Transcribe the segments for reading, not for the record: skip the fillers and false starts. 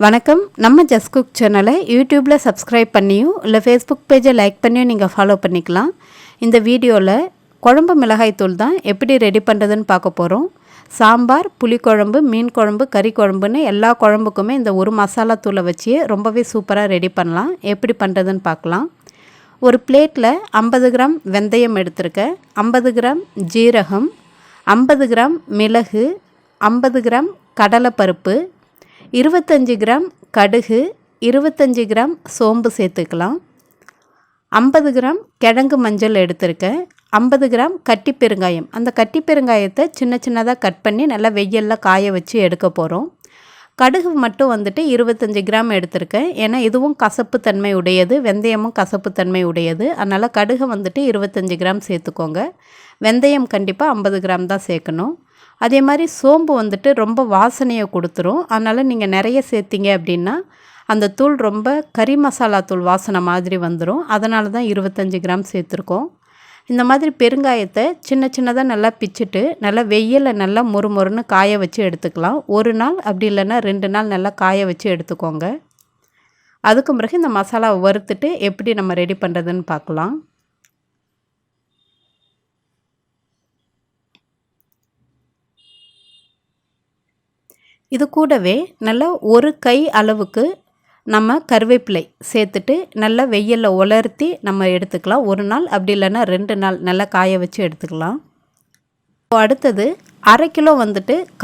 வணக்கம். நம்ம just cook சேனலை யூடியூப்பில் சப்ஸ்கிரைப் பண்ணியும் இல்லை ஃபேஸ்புக் பேஜை லைக் பண்ணியும் நீங்கள் ஃபாலோ பண்ணிக்கலாம். இந்த வீடியோவில் குழம்பு மிளகாய்த்தூள் தான் எப்படி ரெடி பண்ணுறதுன்னு பார்க்க போகிறோம். சாம்பார், புளிக்குழம்பு, மீன் குழம்பு, கறி குழம்புன்னு எல்லா குழம்புக்குமே இந்த ஒரு மசாலா தூளை வச்சு ரொம்பவே சூப்பராக ரெடி பண்ணலாம். எப்படி பண்ணுறதுன்னு பார்க்கலாம். ஒரு பிளேட்டில் 50 கிராம் வெந்தயம் எடுத்திருக்கேன், 50 கிராம் ஜீரகம், 50 கிராம் மிளகு, 50 கிராம் கடலைப்பருப்பு, 25 கிராம் கடுகு, 25 கிராம் சோம்பு சேர்த்துக்கலாம். 50 கிராம் கிழங்கு மஞ்சள் எடுத்திருக்கேன், 50 கிராம் கட்டி பெருங்காயம். அந்த கட்டி பெருங்காயத்தை சின்ன சின்னதாக கட் பண்ணி நல்லா வெயிலில் காய வச்சு எடுக்க போகிறோம். கடுகு மட்டும் 25 கிராம் எடுத்திருக்கேன். ஏன்னா இதுவும் கசப்பு தன்மை உடையது, வெந்தயமும் கசப்பு தன்மை உடையது. அதனால் கடுகு 25 கிராம் சேர்த்துக்கோங்க. வெந்தயம் கண்டிப்பாக 50 கிராம் தான் சேர்க்கணும். அதே மாதிரி சோம்பு ரொம்ப வாசனையை கொடுத்துரும். அதனால் நீங்கள் நிறைய சேர்த்திங்க அப்படின்னா அந்த தூள் ரொம்ப கறி மசாலா தூள் வாசனை மாதிரி வந்துடும். அதனால தான் 25 கிராம் சேர்த்துருக்கோம். இந்த மாதிரி பெருங்காயத்தை சின்ன சின்னதாக நல்லா பிச்சுட்டு நல்லா வெயிலில் நல்லா மொறுமொறுன்னு காய வச்சு எடுத்துக்கலாம். ஒரு நாள் அப்படி இல்லைன்னா 2 நாள் நல்லா காய வச்சு எடுத்துக்கோங்க. அதுக்கு பிறகு இந்த மசாலாவை வறுத்துட்டு எப்படி நம்ம ரெடி பண்ணுறதுன்னு பார்க்கலாம். இது கூடவே நல்லா ஒரு கை அளவுக்கு நம்ம கருவேப்பிலை சேர்த்துட்டு நல்லா வெயிலில் உலர்த்தி நம்ம எடுத்துக்கலாம். ஒரு நாள் அப்படி இல்லைன்னா 2 நாள் நல்லா காய வச்சு எடுத்துக்கலாம். அடுத்தது 1/2 கிலோ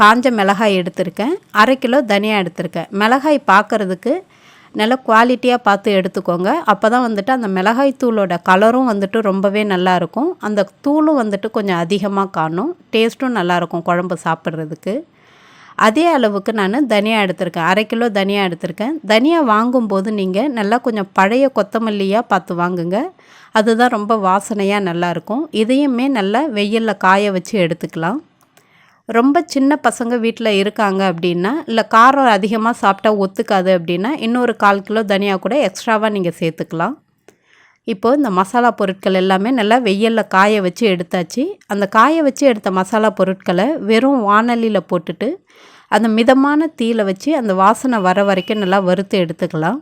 காஞ்ச மிளகாய் எடுத்திருக்கேன், 1/2 கிலோ தனியா எடுத்திருக்கேன். மிளகாய் பார்க்குறதுக்கு நல்லா குவாலிட்டியாக பார்த்து எடுத்துக்கோங்க. அப்போ தான் அந்த மிளகாய் தூளோட கலரும் ரொம்பவே நல்லாயிருக்கும். அந்த தூளும் கொஞ்சம் அதிகமாக காணும், டேஸ்ட்டும் நல்லாயிருக்கும் குழம்பு சாப்பிட்றதுக்கு. அதே அளவுக்கு நான் தனியா எடுத்திருக்கேன், 1/2 கிலோ தனியா எடுத்திருக்கேன். தனியா வாங்கும்போது நீங்கள் நல்லா கொஞ்சம் பழைய கொத்தமல்லியாக பார்த்து வாங்குங்க, அதுதான் ரொம்ப வாசனையாக நல்லாயிருக்கும். இதையுமே நல்லா வெயிலில் காய வச்சு எடுத்துக்கலாம். ரொம்ப சின்ன பசங்க வீட்டில் இருக்காங்க அப்படின்னா, இல்லை காரம் அதிகமாக சாப்பிட்டா ஒத்துக்காது அப்படின்னா இன்னொரு 1/4 கிலோ தனியா கூட எக்ஸ்ட்ராவாக நீங்கள் சேர்த்துக்கலாம். இப்போது இந்த மசாலா பொருட்கள் எல்லாமே நல்லா வெயிலில் காய வச்சு எடுத்தாச்சு. அந்த காய வச்சு எடுத்த மசாலா பொருட்களை வெறும் வாணலியில் போட்டுட்டு அந்த மிதமான தீயில வச்சு அந்த வாசனை வர வரைக்கும் நல்லா வறுத்து எடுத்துக்கலாம்.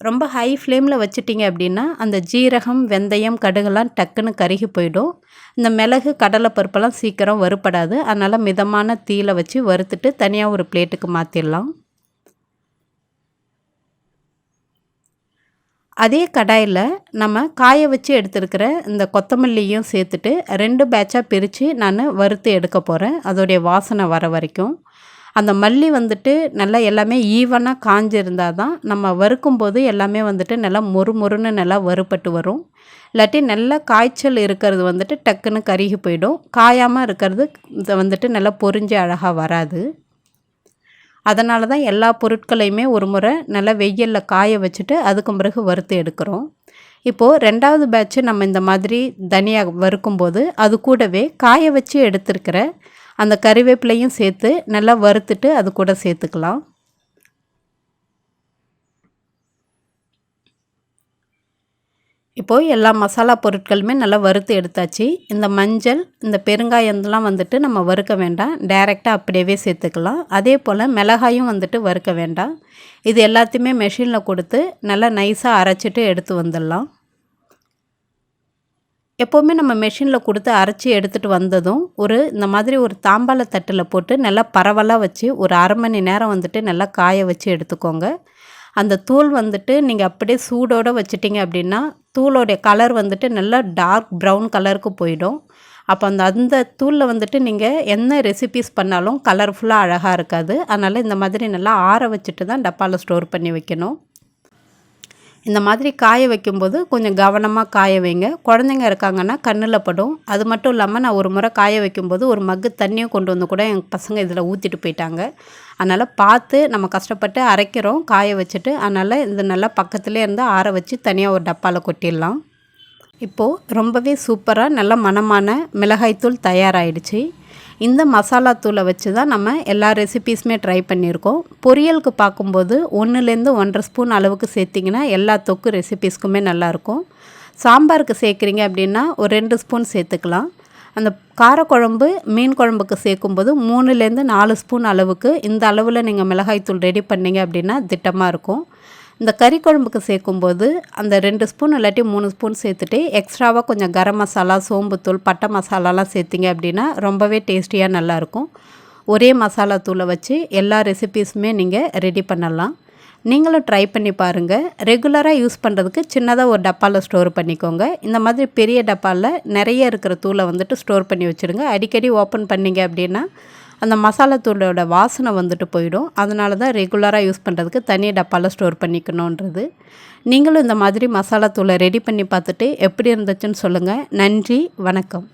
ரொம்ப ஹை ஃப்ளேமில் வச்சுட்டிங்க அப்படின்னா அந்த ஜீரகம், வெந்தயம், கடுகுலாம் டக்குன்னு கருகி போயிடும். இந்த மிளகு, கடலை பருப்பெல்லாம் சீக்கிரம் வறுப்படாது. அதனால் மிதமான தீயில வச்சு வறுத்துட்டு தனியாக ஒரு பிளேட்டுக்கு மாற்றிடலாம். அதே கடாயில் நம்ம காய வச்சு எடுத்துருக்கிற இந்த கொத்தமல்லியும் சேர்த்துட்டு 2 பேட்சாக பிரித்து நான் வறுத்து எடுக்க போகிறேன், அதோடைய வாசனை வர வரைக்கும். அந்த மல்லி நல்லா எல்லாமே ஈவனாக காஞ்சிருந்தால் தான் நம்ம வறுக்கும்போது எல்லாமே நல்லா மொறுமொறுன்னு நல்லா வறுபட்டு வரும். இல்லாட்டி நல்லா காய்ச்சல் இருக்கிறது டக்குன்னு கருகி போயிடும். காயாமல் இருக்கிறது நல்லா பொரிஞ்சு அழகாக வராது. அதனால தான் எல்லா பொருட்களையுமே ஒரு முறை நல்லா வெயிலில் காய வச்சுட்டு அதுக்கு பிறகு வறுத்து எடுக்கிறோம். இப்போது 2வது பேட்ச்சு நம்ம இந்த மாதிரி தனியா வறுக்கும்போது அது கூடவே காய வச்சு எடுத்துருக்கிற அந்த கறிவேப்பிலையும் சேர்த்து நல்லா வறுத்துட்டு அது கூட சேர்த்துக்கலாம். இப்போது எல்லா மசாலா பொருட்களுமே நல்லா வறுத்து எடுத்தாச்சு. இந்த மஞ்சள், இந்த பெருங்காயம்லாம் நம்ம வறுக்க வேண்டாம், டைரெக்டாக அப்படியே சேர்த்துக்கலாம். அதே போல் மிளகாயும் வறுக்க வேண்டாம். இது எல்லாத்தையுமே மெஷினில் கொடுத்து நல்லா நைஸாக அரைச்சிட்டு எடுத்து வந்துடலாம். எப்போவுமே நம்ம மெஷினில் கொடுத்து அரைச்சி எடுத்துகிட்டு வந்ததும் இந்த மாதிரி ஒரு தாம்பாள தட்டில் போட்டு நல்லா பரவலாக வச்சு ஒரு 1/2 மணி நேரம் நல்லா காய வச்சு எடுத்துக்கோங்க. அந்த தூள் நீங்கள் அப்படியே சூடோடு வச்சிட்டிங்க அப்படின்னா தூளோடைய கலர் நல்லா டார்க் ப்ரௌன் கலருக்கு போயிடும். அப்போ அந்த தூளில் நீங்கள் என்ன ரெசிபீஸ் பண்ணாலும் கலர்ஃபுல்லாக அழகாக இருக்காது. அதனால் இந்த மாதிரி நல்லா ஆற வச்சுட்டு தான் டப்பாவில் ஸ்டோர் பண்ணி வைக்கணும். இந்த மாதிரி காய வைக்கும்போது கொஞ்சம் கவனமாக காய வைங்க. குழந்தைங்க இருக்காங்கன்னா கண்ணில் படும். அது மட்டும் இல்லாமல் நான் ஒரு முறை காய வைக்கும்போது ஒரு மக்கு தண்ணியும் கொண்டு வந்து கூட எங்கள் பசங்க இதில் ஊற்றிட்டு போயிட்டாங்க. அதனால் பார்த்து நம்ம கஷ்டப்பட்டு அரைக்கிறோம் காய வச்சுட்டு. அதனால் இது நல்லா பக்கத்துலேயே இருந்து ஆற வச்சு தனியாக ஒரு டப்பாவில் கொட்டிடலாம். இப்போது ரொம்பவே சூப்பராக நல்ல மணமான மிளகாய்த்தூள் தயாராகிடுச்சு. இந்த மசாலா தூளை வச்சு தான் நம்ம எல்லா ரெசிபீஸுமே ட்ரை பண்ணியிருக்கோம். பொரியலுக்கு பார்க்கும்போது 1லேருந்து 1.5 ஸ்பூன் அளவுக்கு சேர்த்திங்கன்னா எல்லா தொக்கு ரெசிபீஸ்க்குமே நல்லாயிருக்கும். சாம்பாருக்கு சேர்க்குறீங்க அப்படின்னா ஒரு 2 ஸ்பூன் சேர்த்துக்கலாம். அந்த காரக்குழம்பு மீன் குழம்புக்கு சேர்க்கும்போது 3லேருந்து 4 ஸ்பூன் அளவுக்கு இந்த அளவில் நீங்கள் மிளகாய்த்தூள் ரெடி பண்ணிங்க அப்படின்னா திட்டமாக இருக்கும். இந்த கறி குழம்புக்கு சேர்க்கும்போது அந்த 2 ஸ்பூன் இல்லாட்டி 3 ஸ்பூன் சேர்த்துட்டு எக்ஸ்ட்ராவாக கொஞ்சம் கரம் மசாலா, சோம்புத்தூள், பட்டை மசாலாலாம் சேர்த்திங்க அப்படின்னா ரொம்பவே டேஸ்டியாக நல்லாயிருக்கும். ஒரே மசாலா தூளை வச்சு எல்லா ரெசிபீஸுமே நீங்கள் ரெடி பண்ணலாம். நீங்களும் ட்ரை பண்ணி பாருங்கள். ரெகுலராக யூஸ் பண்ணுறதுக்கு சின்னதாக ஒரு டப்பாவில் ஸ்டோர் பண்ணிக்கோங்க. இந்த மாதிரி பெரிய டப்பாவில் நிறைய இருக்கிற தூளை வந்துட்டு ஸ்டோர் பண்ணி வச்சுடுங்க. அடிக்கடி ஓப்பன் பண்ணிங்க அப்படின்னா அந்த மசாலா தூளோட வாசனை வந்துட்டு போயிடும். அதனால தான் ரெகுலராக யூஸ் பண்ணுறதுக்கு தனி டப்பாவில் ஸ்டோர் பண்ணிக்கணுன்றது. நீங்களும் இந்த மாதிரி மசாலா தூளை ரெடி பண்ணி பார்த்துட்டு எப்படி இருந்துச்சுன்னு சொல்லுங்கள். நன்றி, வணக்கம்.